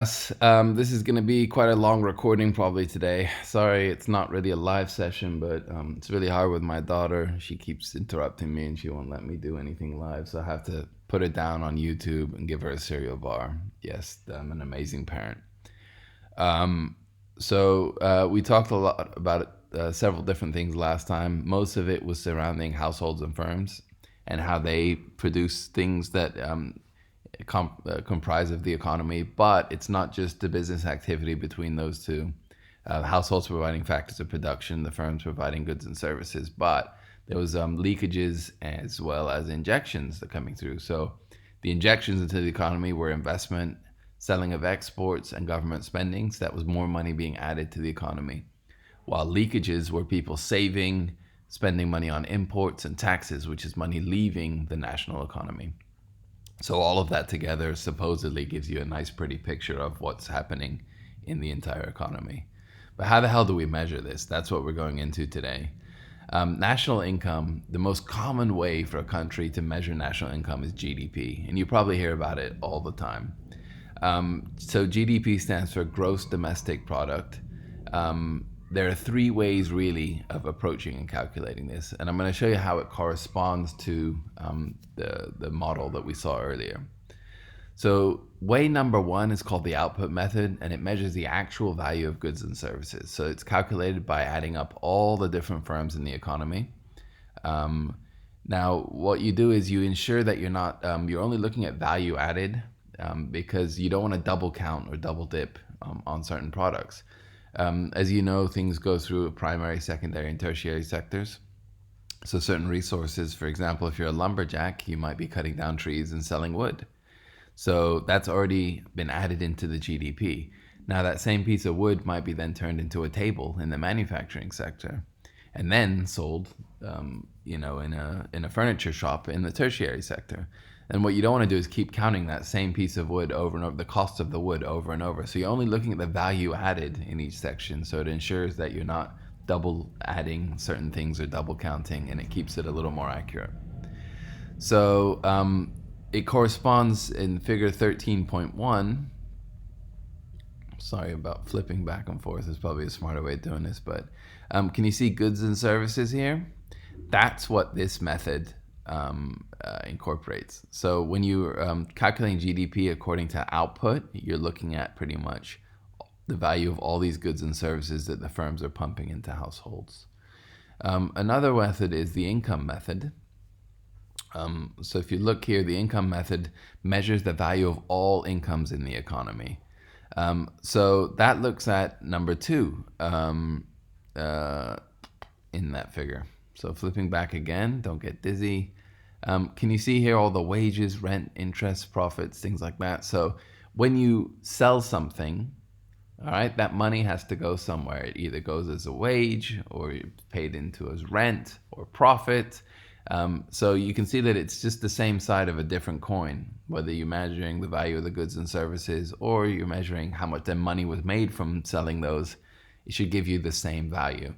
This is going to be quite a long recording probably today. Sorry, it's not really a live session, but it's really hard with my daughter. She keeps interrupting me and she won't let me do anything live. So I have to put it down on YouTube and give her a cereal bar. Yes, I'm an amazing parent. Um, we talked a lot about several different things last time. Most of it was surrounding households and firms and how they produce things that comprise of the economy, but it's not just the business activity between those two. Households providing factors of production, the firms providing goods and services, but there was leakages as well as injections that are coming through. So the injections into the economy were investment, selling of exports, and government spending. So that was more money being added to the economy. While leakages were people saving, spending money on imports and taxes, which is money leaving the national economy. So all of that together supposedly gives you a nice, pretty picture of what's happening in the entire economy. But how the hell do we measure this? That's what we're going into today. National income, the most common way for a country to measure national income is GDP, and you probably hear about it all the time. So GDP stands for Gross Domestic Product. There are three ways really of approaching and calculating this, and I'm going to show you how it corresponds to the model that we saw earlier. So way number one is called the output method, and it measures the actual value of goods and services. So it's calculated by adding up all the different firms in the economy. Now, what you do is you ensure that you're only looking at value added, because you don't want to double count or double dip on certain products. As you know, things go through primary, secondary, and tertiary sectors. So certain resources, for example, if you're a lumberjack, you might be cutting down trees and selling wood. So that's already been added into the GDP. Now that same piece of wood might be then turned into a table in the manufacturing sector, and then sold, in a furniture shop in the tertiary sector. And what you don't want to do is keep counting that same piece of wood over and over, the cost of the wood over and over. So you're only looking at the value added in each section. So it ensures that you're not double adding certain things or double counting, and it keeps it a little more accurate. So it corresponds in figure 13.1. Sorry about flipping back and forth. There's probably a smarter way of doing this, but can you see goods and services here? That's what this method incorporates. So when you're calculating GDP according to output, you're looking at pretty much the value of all these goods and services that the firms are pumping into households. Another method is the income method. So if you look here, the income method measures the value of all incomes in the economy. So that looks at number two in that figure. So flipping back again, don't get dizzy. Can you see here all the wages, rent, interest, profits, things like that? So when you sell something, all right, that money has to go somewhere. It either goes as a wage or paid into as rent or profit. So you can see that it's just the same side of a different coin, whether you're measuring the value of the goods and services or you're measuring how much the money was made from selling those. It should give you the same value.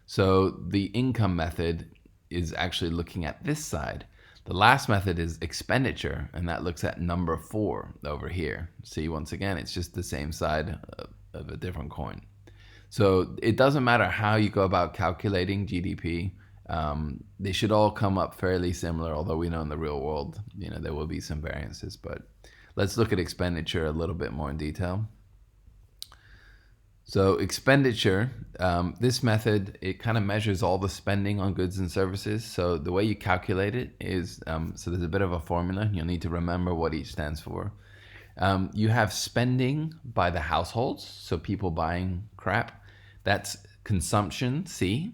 So the income method is actually looking at this side. The last method is expenditure, and that looks at number 4 over here. See, once again, it's just the same side of a different coin. So it doesn't matter how you go about calculating GDP. They should all come up fairly similar, although we know in the real world, there will be some variances. But let's look at expenditure a little bit more in detail. So expenditure, this method, it kind of measures all the spending on goods and services. So the way you calculate it is, so there's a bit of a formula. You'll need to remember what each stands for. You have spending by the households, so people buying crap. That's consumption, C.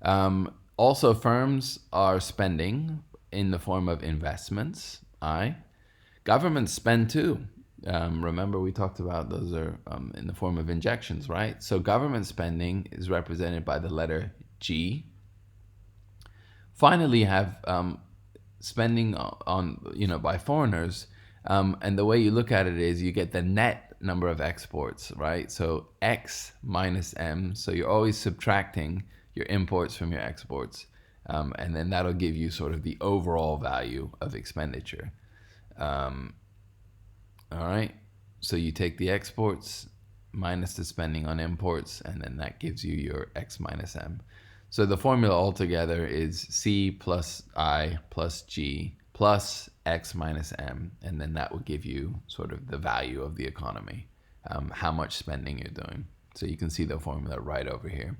Also, firms are spending in the form of investments, I. Governments spend too. Remember, we talked about those are in the form of injections, right? So government spending is represented by the letter G. Finally, you have spending on by foreigners, and the way you look at it is you get the net number of exports, right? So X minus M. So you're always subtracting your imports from your exports, and then that'll give you sort of the overall value of expenditure. All right. So you take the exports minus the spending on imports, and then that gives you your X minus M. So the formula altogether is C plus I plus G plus X minus M, and then that will give you sort of the value of the economy, how much spending you're doing. So you can see the formula right over here.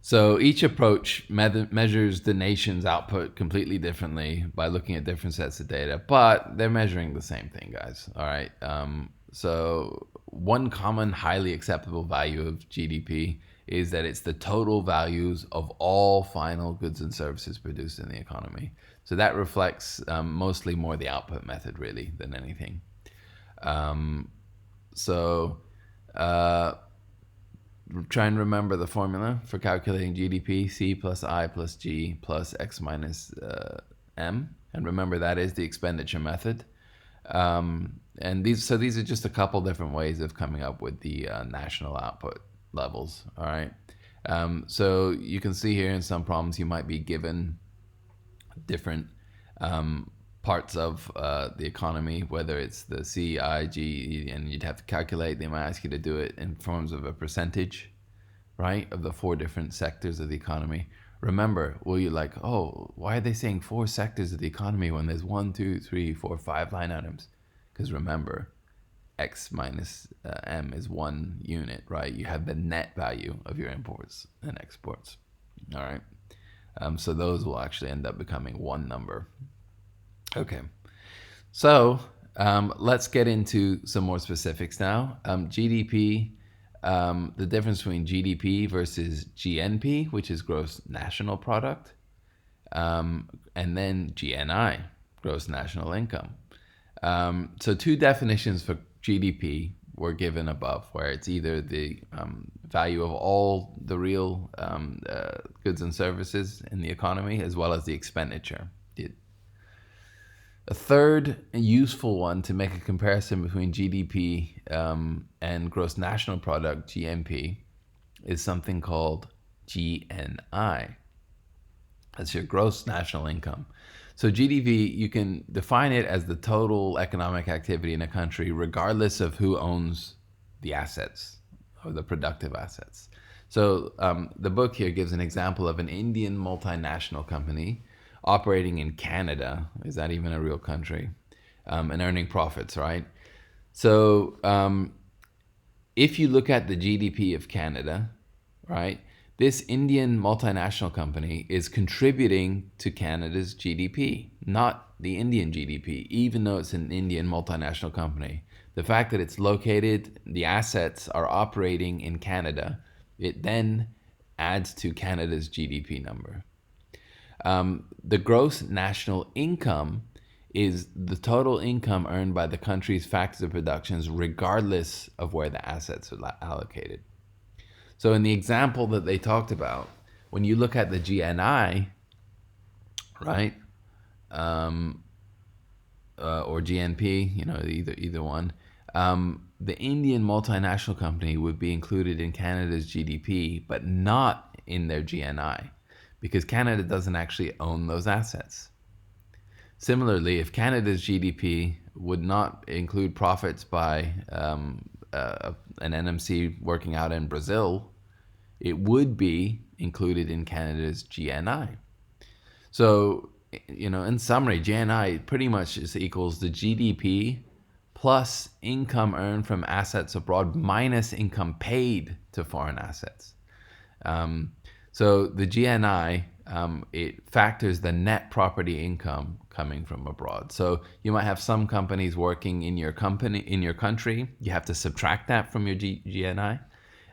So each approach measures the nation's output completely differently by looking at different sets of data, but they're measuring the same thing, guys. All right. So one common highly acceptable value of GDP is that it's the total values of all final goods and services produced in the economy. So that reflects mostly more the output method, really, than anything. Try and remember the formula for calculating GDP: C plus I plus G plus X minus M. And remember, that is the expenditure method. And these are just a couple different ways of coming up with the national output levels. All right. So you can see here in some problems you might be given different parts of the economy, whether it's the C, I, G, and you'd have to calculate. They might ask you to do it in forms of a percentage, right, of the 4 different sectors of the economy. Remember, well, you're like, oh, why are they saying 4 sectors of the economy when there's 1, 2, 3, 4, 5 line items? Because remember, X minus M is 1 unit, right? You have the net value of your imports and exports. All right. So those will actually end up becoming 1 number. Okay. So let's get into some more specifics now. GDP, the difference between GDP versus GNP, which is gross national product, and then GNI, gross national income. So 2 definitions for GDP were given above, where it's either the value of all the real goods and services in the economy, as well as the expenditure. A third useful one to make a comparison between GDP and gross national product, GNP, is something called GNI. That's your gross national income. So GDP, you can define it as the total economic activity in a country, regardless of who owns the assets or the productive assets. So the book here gives an example of an Indian multinational company operating in Canada. Is that even a real country? And earning profits, right? So if you look at the GDP of Canada, right, this Indian multinational company is contributing to Canada's GDP, not the Indian GDP, even though it's an Indian multinational company. The fact that it's located, the assets are operating in Canada, it then adds to Canada's GDP number. The gross national income is the total income earned by the country's factors of productions, regardless of where the assets are allocated. So in the example that they talked about, when you look at the GNI, right, or GNP, either one, the Indian multinational company would be included in Canada's GDP, but not in their GNI, because Canada doesn't actually own those assets. Similarly, if Canada's GDP would not include profits by an NMC working out in Brazil, it would be included in Canada's GNI. So, in summary, GNI pretty much just equals the GDP plus income earned from assets abroad minus income paid to foreign assets. So the GNI, it factors the net property income coming from abroad. So you might have some companies working in your country. You have to subtract that from your GNI.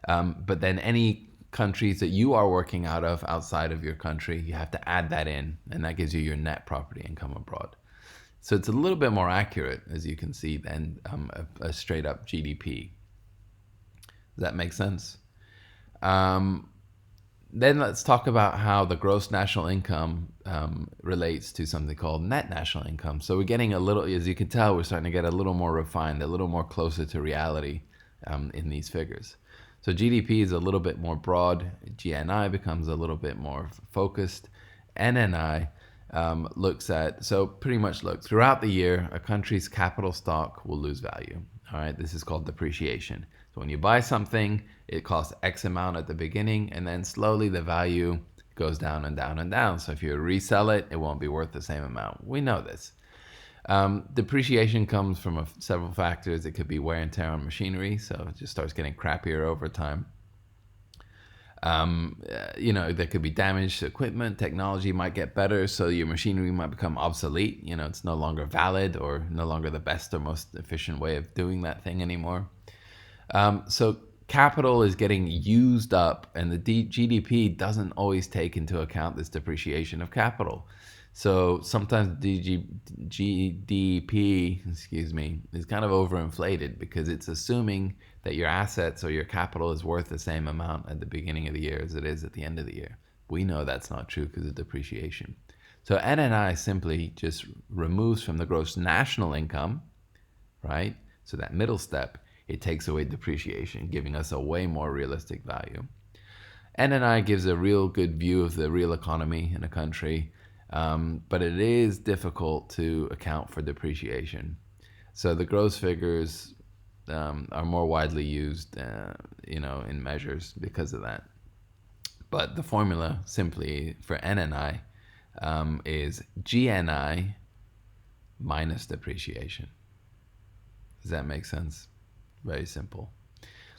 But then any countries that you are working out of outside of your country, you have to add that in, and that gives you your net property income abroad. So it's a little bit more accurate, as you can see, than a straight up GDP. Does that make sense? Then let's talk about how the gross national income relates to something called net national income. So we're getting a little, as you can tell, we're starting to get a little more refined, a little more closer to reality in these figures. So GDP is a little bit more broad. GNI becomes a little bit more focused. NNI looks at, so pretty much look, throughout the year, a country's capital stock will lose value. All right, this is called depreciation. So when you buy something, it costs X amount at the beginning, and then slowly the value goes down and down and down. So if you resell it, it won't be worth the same amount. We know this. Depreciation comes from several factors. It could be wear and tear on machinery, so it just starts getting crappier over time. There could be damage to equipment. Technology might get better, so your machinery might become obsolete. It's no longer valid or no longer the best or most efficient way of doing that thing anymore. So capital is getting used up, and the GDP doesn't always take into account this depreciation of capital. So sometimes the GDP, is kind of overinflated because it's assuming that your assets or your capital is worth the same amount at the beginning of the year as it is at the end of the year. We know that's not true because of depreciation. So NNI simply just removes from the gross national income, right? So that middle step, it takes away depreciation, giving us a way more realistic value. NNI gives a real good view of the real economy in a country, but it is difficult to account for depreciation. So the gross figures are more widely used, in measures because of that. But the formula simply for NNI is GNI minus depreciation. Does that make sense? Very simple.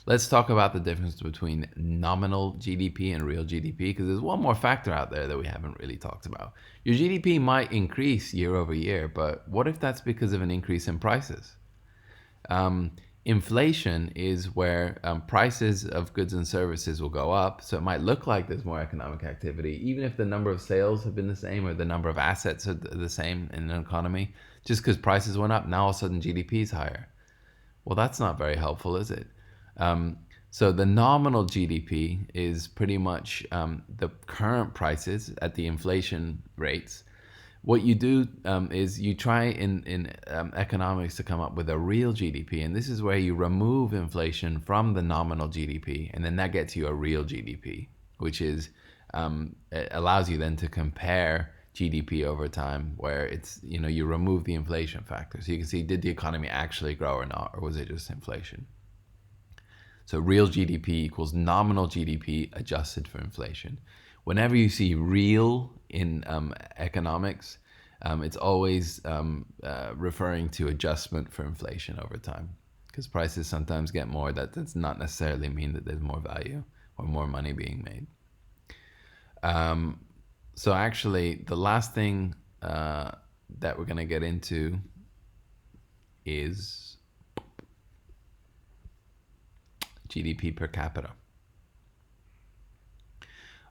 Let's talk about the difference between nominal GDP and real GDP, because there's one more factor out there that we haven't really talked about. Your GDP might increase year over year, but what if that's because of an increase in prices? Inflation is where prices of goods and services will go up, so it might look like there's more economic activity, even if the number of sales have been the same or the number of assets are the same in an economy. Just because prices went up, now all of a sudden GDP is higher. Well, that's not very helpful, is it? So the nominal GDP is pretty much the current prices at the inflation rates. What you do is you try in economics to come up with a real GDP, and this is where you remove inflation from the nominal GDP, and then that gets you a real GDP, which is it allows you then to compare GDP over time, where it's you remove the inflation factor, so you can see, did the economy actually grow or not, or was it just inflation? So real GDP equals nominal GDP adjusted for inflation. Whenever you see real in economics, it's always referring to adjustment for inflation over time, because prices sometimes get more. That does not necessarily mean that there's more value or more money being made. So actually, the last thing that we're going to get into is GDP per capita.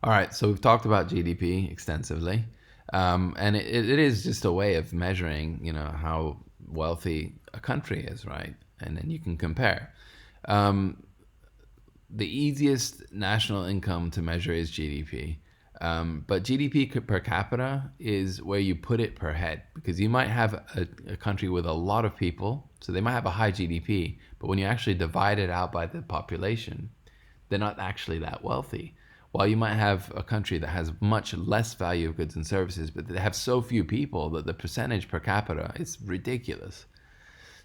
All right, so we've talked about GDP extensively, and it is just a way of measuring, how wealthy a country is, right? And then you can compare. The easiest national income to measure is GDP. But GDP per capita is where you put it per head, because you might have a country with a lot of people, so they might have a high GDP, but when you actually divide it out by the population, they're not actually that wealthy. While you might have a country that has much less value of goods and services, but they have so few people that the percentage per capita is ridiculous.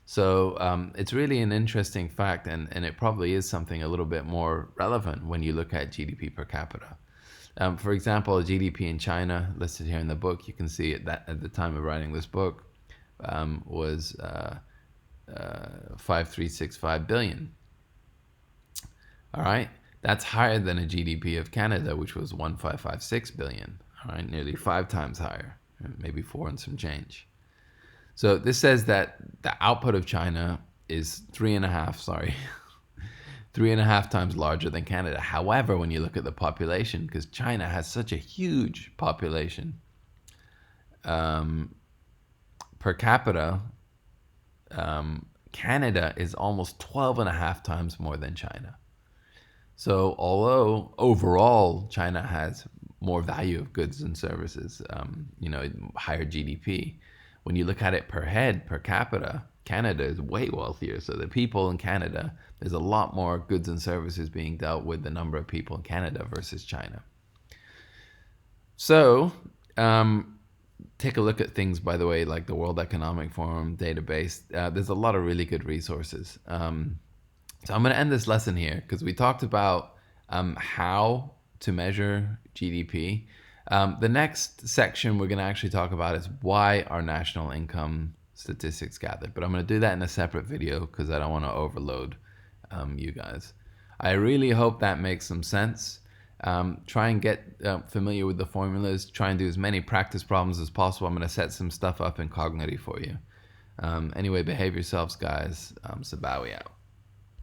So it's really an interesting fact, and it probably is something a little bit more relevant when you look at GDP per capita. For example, GDP in China, listed here in the book, you can see that at the time of writing this book, was 5,365 billion. All right, that's higher than a GDP of Canada, which was 1,556 billion. All right, nearly 5 times higher, maybe 4 and some change. So this says that the output of China is 3.5 times larger than Canada. However, when you look at the population, because China has such a huge population, per capita, Canada is almost 12.5 times more than China. So although overall China has more value of goods and services, higher GDP, when you look at it per head, per capita, Canada is way wealthier. So the people in Canada, there's a lot more goods and services being dealt with the number of people in Canada versus China. So take a look at things, by the way, like the World Economic Forum database. There's a lot of really good resources. So I'm going to end this lesson here because we talked about how to measure GDP. The next section we're going to actually talk about is why are national income statistics gathered. But I'm going to do that in a separate video because I don't want to overload you guys. I really hope that makes some sense. Try and get familiar with the formulas. Try and do as many practice problems as possible. I'm going to set some stuff up in Cognitive for you. Anyway, behave yourselves, guys. Sabawi out.